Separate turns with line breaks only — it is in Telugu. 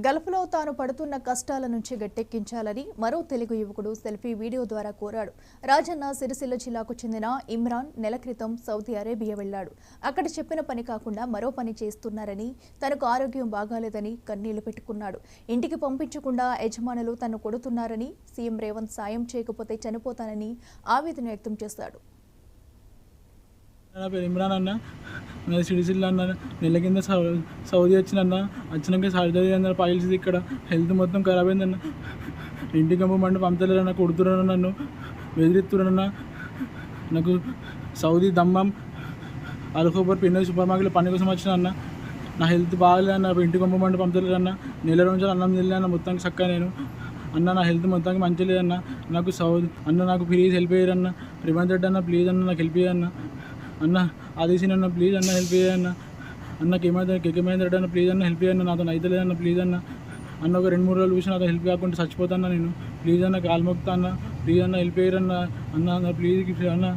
గల్ఫ్లో తాను పడుతున్న కష్టాల నుంచి గట్టెక్కించాలని మరో తెలుగు యువకుడు సెల్ఫీ వీడియో ద్వారా కోరాడు. రాజన్న సిరిసిల్ల జిల్లాకు చెందిన ఇమ్రాన్ నెల క్రితం సౌదీ అరేబియా వెళ్లాడు. అక్కడ చెప్పిన పని కాకుండా మరో పని చేస్తున్నారని, తనకు ఆరోగ్యం బాగాలేదని కన్నీళ్లు పెట్టుకున్నాడు. ఇంటికి పంపించకుండా యజమానులు తను కొడుతున్నారని, సీఎం రేవంత్ సాయం చేయకపోతే చనిపోతానని ఆవేదన వ్యక్తం చేశాడు.
నా పేరు ఇమ్రాన్ అన్న. నాది సిరిసిల్ల అన్న. నెల కింద సౌదీ వచ్చినాక సర్జరీ అన్న పైల్స్ ఇక్కడ హెల్త్ మొత్తం ఖరాబ్ అయిందన్న. ఇంటికి పంపలేరన్న, కొడుతురన్న, నన్ను బెదిరిస్తురన్న. నాకు సౌదీ దమ్మం అల్ఖోబర్ పిన్నె సూపర్ మార్కెట్లో పని కోసం వచ్చిన అన్న. నా హెల్త్ బాగాలేదన్న, ఇంటికి పంపలేరన్న. నెల రోజులు అన్నం తినలేదన్న, మొత్తానికి చక్కగా నేను అన్న. నా హెల్త్ మొత్తానికి మంచి లేదన్న. నాకు సౌదీ అన్న నాకు ప్లీజ్ హెల్ప్ అయ్యారన్న. రేవంత్ రెడ్డి అన్న ప్లీజ్ అన్న నాకు హెల్ప్ అయ్యన్న. అన్న ఆదేశిన అన్న ప్లీజ్ అన్న హెల్ప్ అయ్యన్న. అన్నకి ఏమైంది రెడ్డి అన్న ప్లీజ్ అన్న హెల్ప్ అయ్యన్న. నాతో అయితే లేదన్న ప్లీజ్ అన్న. అన్న ఒక 2-3 రోజులు చూసి నాతో హెల్ప్ కాకుండా చచ్చిపోతాను నేను. ప్లీజ్ అన్న కాలు మొక్కుతా అన్న. ప్లీజ్ అన్న హెల్ప్ అయ్యారన్న. అన్న ప్లీజ్ అన్న